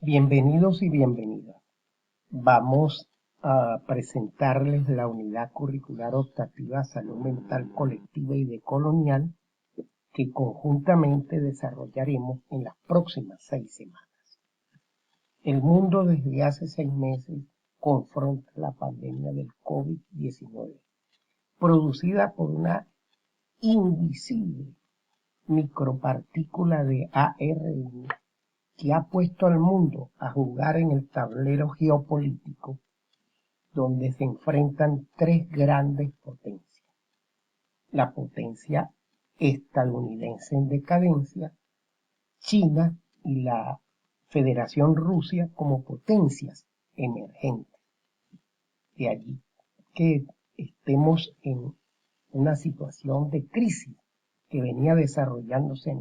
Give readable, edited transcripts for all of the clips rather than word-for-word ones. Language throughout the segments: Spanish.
Bienvenidos y bienvenidas. Vamos a presentarles la unidad curricular optativa Salud Mental Colectiva y Decolonial que conjuntamente desarrollaremos en las próximas 6 semanas. El mundo desde hace 6 meses confronta la pandemia del COVID-19, producida por una invisible micropartícula de ARN que ha puesto al mundo a jugar en el tablero geopolítico donde se enfrentan tres grandes potencias. La potencia estadounidense en decadencia, China y la Federación Rusia como potencias emergentes. De allí que estemos en una situación de crisis que venía desarrollándose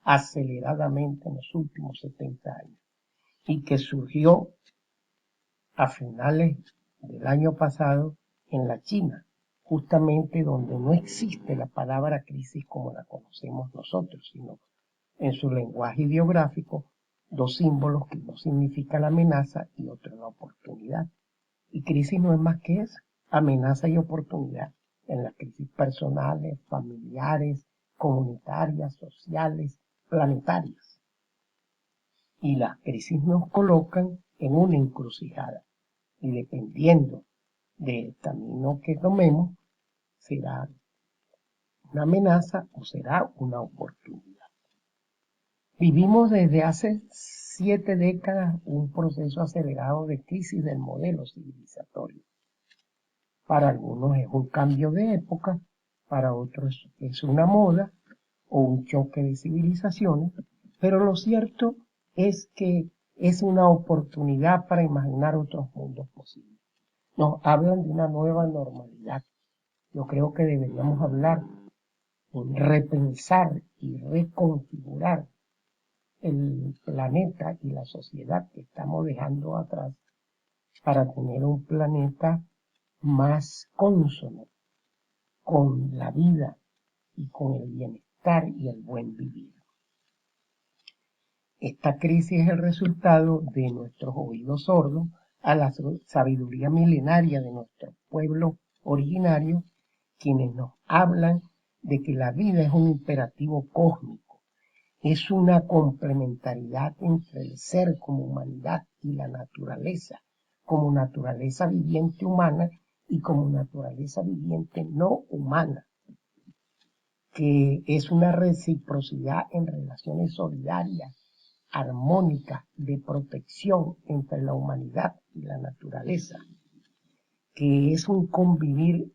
aceleradamente en los últimos 70 años y que surgió a finales del año pasado en la China, justamente donde no existe la palabra crisis como la conocemos nosotros, sino en su lenguaje ideográfico, dos símbolos que no significan la amenaza y otro la oportunidad. Y crisis no es más que eso, amenaza y oportunidad en las crisis personales, familiares, comunitarias, sociales, planetarias. Y las crisis nos colocan en una encrucijada. Y dependiendo del camino que tomemos, será una amenaza o será una oportunidad. Vivimos desde hace 7 décadas un proceso acelerado de crisis del modelo civilizatorio. Para algunos es un cambio de época, para otros es una moda o un choque de civilizaciones, pero lo cierto es que es una oportunidad para imaginar otros mundos posibles. Nos hablan de una nueva normalidad. Yo creo que deberíamos hablar en repensar y reconfigurar el planeta y la sociedad que estamos dejando atrás para tener un planeta más cónsono con la vida y con el bienestar y el buen vivir. Esta crisis es el resultado de nuestros oídos sordos a la sabiduría milenaria de nuestro pueblo originario, quienes nos hablan de que la vida es un imperativo cósmico, es una complementariedad entre el ser como humanidad y la naturaleza, como naturaleza viviente humana y como naturaleza viviente no humana, que es una reciprocidad en relaciones solidarias, armónicas, de protección entre la humanidad y la naturaleza, que es un convivir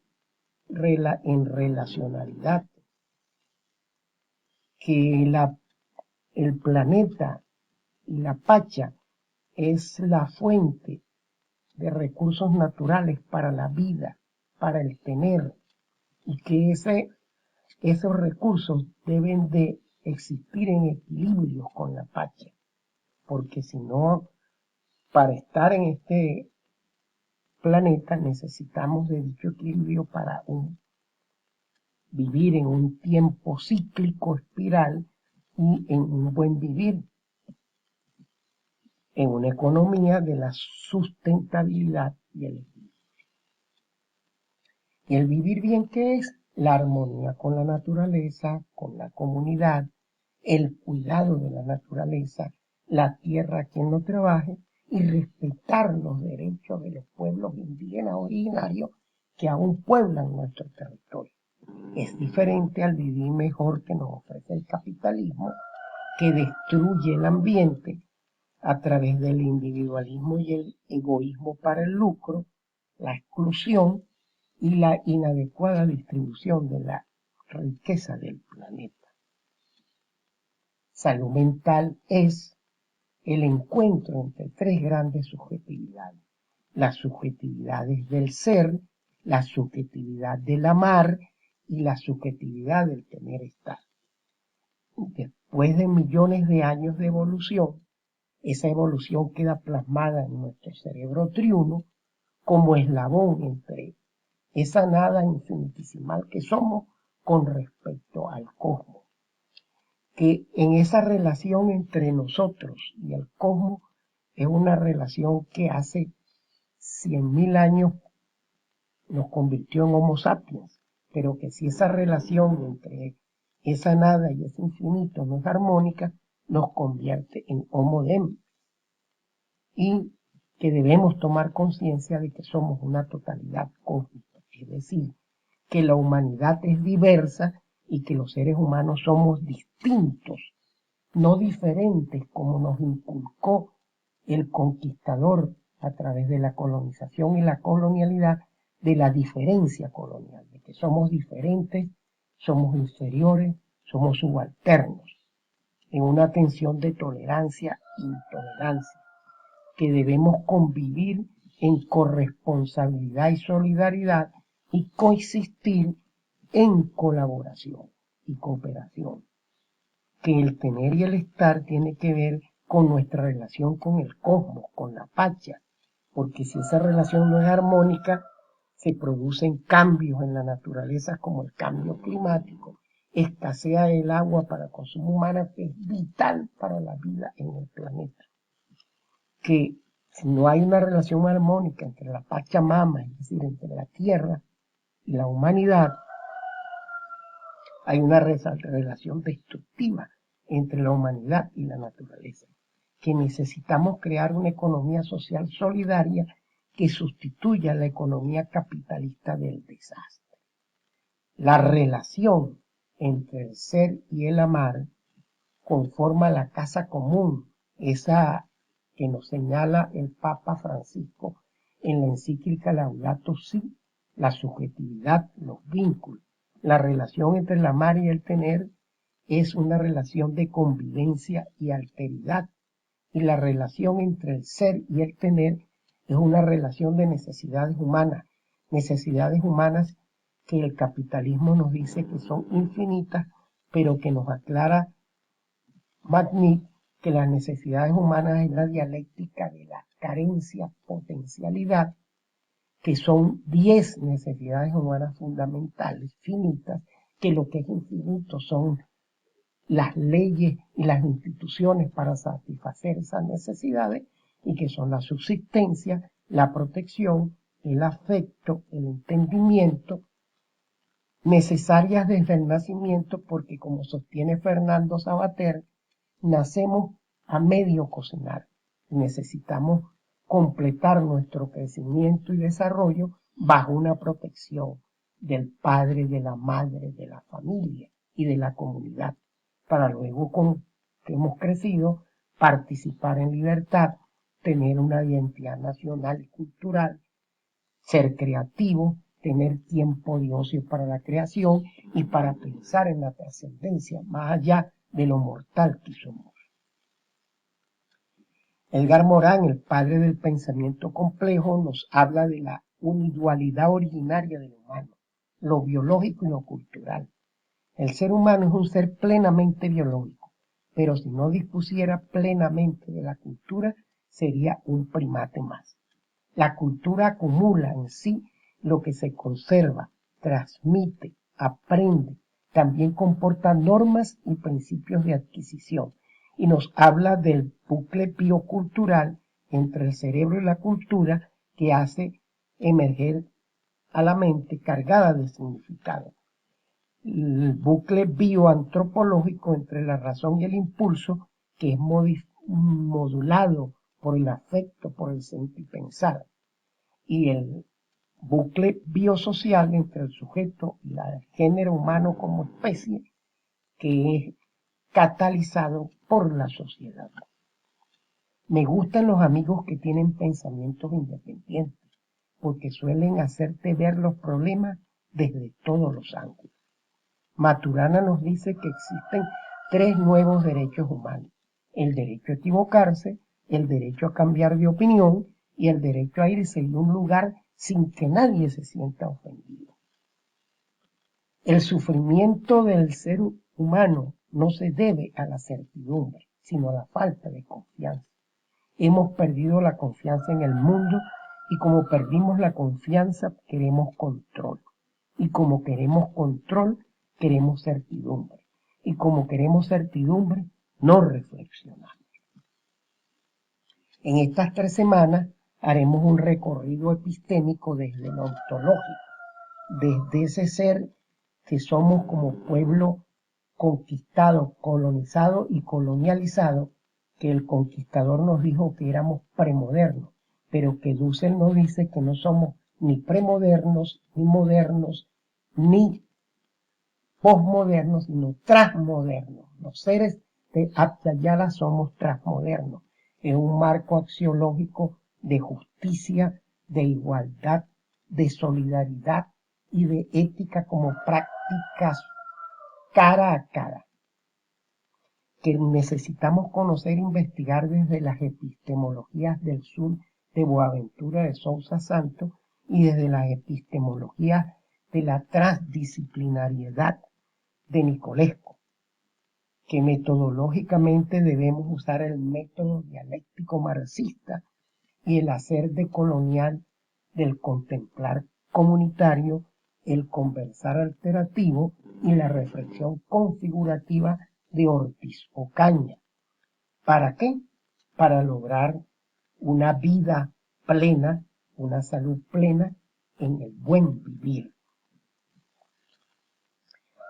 en relacionalidad, que el planeta y la Pacha es la fuente de recursos naturales para la vida, para el tener, y que esos recursos deben de existir en equilibrio con la Pacha, porque si no, para estar en este planeta necesitamos de dicho equilibrio para vivir en un tiempo cíclico espiral y en un buen vivir, en una economía de la sustentabilidad y el equilibrio. ¿Y el vivir bien qué es? La armonía con la naturaleza, con la comunidad, el cuidado de la naturaleza, la tierra a quien no trabaje y respetar los derechos de los pueblos indígenas originarios que aún pueblan nuestro territorio. Es diferente al vivir mejor que nos ofrece el capitalismo, que destruye el ambiente a través del individualismo y el egoísmo para el lucro, la exclusión y la inadecuada distribución de la riqueza del planeta. Salud mental es el encuentro entre tres grandes subjetividades: las subjetividades del ser, la subjetividad del amar y la subjetividad del tener estar. Después de millones de años de evolución, esa evolución queda plasmada en nuestro cerebro triuno como eslabón entre esa nada infinitesimal que somos con respecto al cosmos, que en esa relación entre nosotros y el cosmos es una relación que hace 100.000 años nos convirtió en Homo sapiens, pero que si esa relación entre esa nada y ese infinito no es armónica, nos convierte en Homo Dem, y que debemos tomar conciencia de que somos una totalidad cósmica, es decir, que la humanidad es diversa y que los seres humanos somos distintos, no diferentes como nos inculcó el conquistador a través de la colonización y la colonialidad, de la diferencia colonial, de que somos diferentes, somos inferiores, somos subalternos, en una tensión de tolerancia e intolerancia, que debemos convivir en corresponsabilidad y solidaridad y coexistir en colaboración y cooperación, que el tener y el estar tiene que ver con nuestra relación con el cosmos, con la Pacha, porque si esa relación no es armónica, se producen cambios en la naturaleza como el cambio climático, escasea el agua para consumo humano, que es vital para la vida en el planeta, que si no hay una relación armónica entre la Pachamama, es decir, entre la tierra y la humanidad, hay una relación destructiva entre la humanidad y la naturaleza, que necesitamos crear una economía social solidaria que sustituya la economía capitalista del desastre. La relación entre el ser y el amar conforma la casa común, esa que nos señala el Papa Francisco en la encíclica Laudato Si, la subjetividad, los vínculos. La relación entre el amar y el tener es una relación de convivencia y alteridad, y la relación entre el ser y el tener es una relación de necesidades humanas que el capitalismo nos dice que son infinitas, pero que nos aclara Magnitt que las necesidades humanas es la dialéctica de la carencia-potencialidad, que son 10 necesidades humanas fundamentales, finitas, que lo que es infinito son las leyes y las instituciones para satisfacer esas necesidades, y que son la subsistencia, la protección, el afecto, el entendimiento, necesarias desde el nacimiento, porque como sostiene Fernando Savater, nacemos a medio cocinar. Necesitamos completar nuestro crecimiento y desarrollo bajo una protección del padre, de la madre, de la familia y de la comunidad, para luego, con que hemos crecido, participar en libertad, tener una identidad nacional y cultural, ser creativo, tener tiempo de ocio para la creación y para pensar en la trascendencia más allá de lo mortal que somos. Edgar Morin, el padre del pensamiento complejo, nos habla de la individualidad originaria del humano, lo biológico y lo cultural. El ser humano es un ser plenamente biológico, pero si no dispusiera plenamente de la cultura, sería un primate más. La cultura acumula en sí lo que se conserva, transmite, aprende, también comporta normas y principios de adquisición, y nos habla del bucle biocultural entre el cerebro y la cultura que hace emerger a la mente cargada de significado. El bucle bioantropológico entre la razón y el impulso, que es modulado por el afecto, por el sentir pensar, y el bucle biosocial entre el sujeto y el género humano como especie, que es catalizado por la sociedad. Me gustan los amigos que tienen pensamientos independientes, porque suelen hacerte ver los problemas desde todos los ángulos. Maturana nos dice que existen 3 nuevos derechos humanos: el derecho a equivocarse, el derecho a cambiar de opinión y el derecho a irse de un lugar sin que nadie se sienta ofendido. El sufrimiento del ser humano no se debe a la certidumbre, sino a la falta de confianza. Hemos perdido la confianza en el mundo, y como perdimos la confianza, queremos control. Y como queremos control, queremos certidumbre. Y como queremos certidumbre, no reflexionamos. En estas 3 semanas haremos un recorrido epistémico desde lo ontológico, desde ese ser que somos como pueblo conquistado, colonizado y colonializado, que el conquistador nos dijo que éramos premodernos, pero que Dussel nos dice que no somos ni premodernos, ni modernos, ni posmodernos, sino transmodernos. Los seres de Abya-Yala somos transmodernos. Es un marco axiológico de justicia, de igualdad, de solidaridad y de ética como prácticas cara a cara, que necesitamos conocer e investigar desde las epistemologías del sur de Boaventura de Sousa Santos y desde las epistemologías de la transdisciplinariedad de Nicolescu, que metodológicamente debemos usar el método dialéctico marxista y el hacer decolonial del contemplar comunitario, el conversar alternativo y la reflexión configurativa de Ortiz Ocaña. ¿Para qué? Para lograr una vida plena, una salud plena en el buen vivir.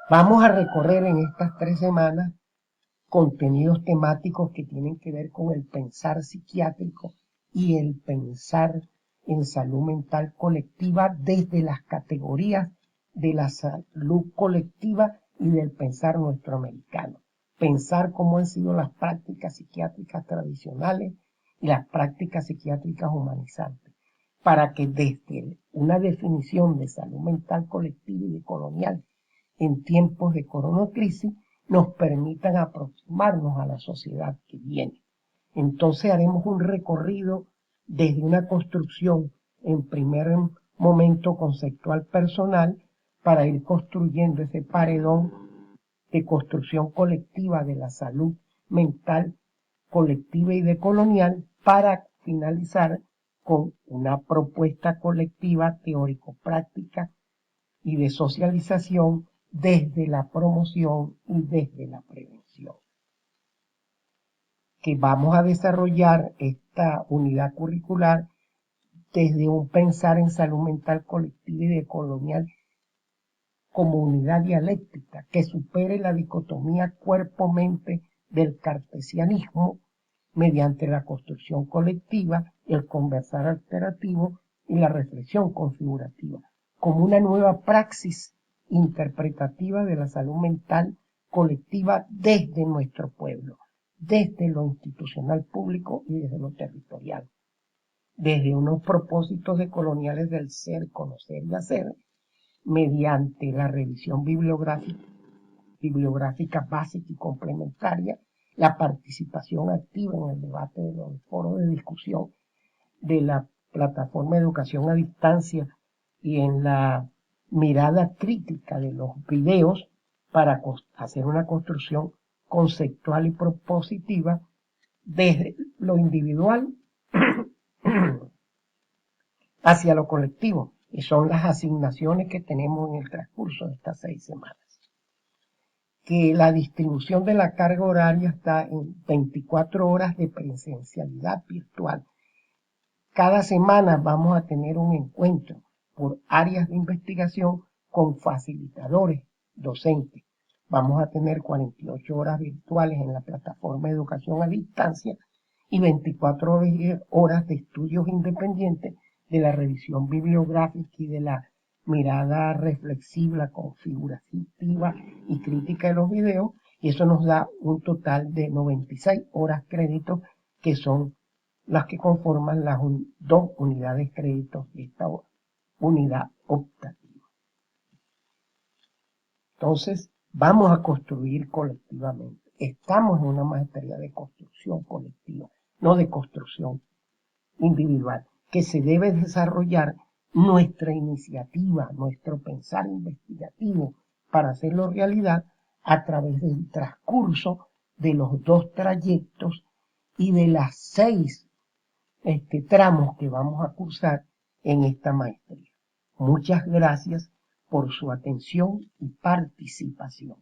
Vamos a recorrer en estas 3 semanas contenidos temáticos que tienen que ver con el pensar psiquiátrico y el pensar en salud mental colectiva desde las categorías de la salud colectiva y del pensar nuestro americano. Pensar cómo han sido las prácticas psiquiátricas tradicionales y las prácticas psiquiátricas humanizantes, para que desde una definición de salud mental colectiva y de colonial en tiempos de coronacrisis nos permitan aproximarnos a la sociedad que viene. Entonces haremos un recorrido desde una construcción en primer momento conceptual personal para ir construyendo ese paredón de construcción colectiva de la salud mental colectiva y decolonial para finalizar con una propuesta colectiva teórico-práctica y de socialización desde la promoción y desde la prevención. Que vamos a desarrollar esta unidad curricular desde un pensar en salud mental colectiva y decolonial como unidad dialéctica que supere la dicotomía cuerpo-mente del cartesianismo mediante la construcción colectiva, el conversar alternativo y la reflexión configurativa, como una nueva praxis interpretativa de la salud mental colectiva desde nuestro pueblo, desde lo institucional público y desde lo territorial, desde unos propósitos decoloniales del ser, conocer y hacer, mediante la revisión bibliográfica básica y complementaria, la participación activa en el debate de los foros de discusión de la plataforma de educación a distancia y en la mirada crítica de los videos para hacer una construcción conceptual y propositiva desde lo individual hacia lo colectivo, y son las asignaciones que tenemos en el transcurso de estas 6 semanas. Que la distribución de la carga horaria está en 24 horas de presencialidad virtual. Cada semana vamos a tener un encuentro por áreas de investigación con facilitadores docentes. Vamos a tener 48 horas virtuales en la plataforma de educación a distancia y 24 horas de estudios independientes de la revisión bibliográfica y de la mirada reflexiva, configurativa y crítica de los videos, y eso nos da un total de 96 horas créditos, que son las que conforman las 2 unidades créditos de esta unidad optativa. Entonces, vamos a construir colectivamente. Estamos en una materia de construcción colectiva, no de construcción individual, que se debe desarrollar nuestra iniciativa, nuestro pensar investigativo para hacerlo realidad a través del transcurso de los 2 trayectos y de las 6 tramos que vamos a cursar en esta maestría. Muchas gracias por su atención y participación.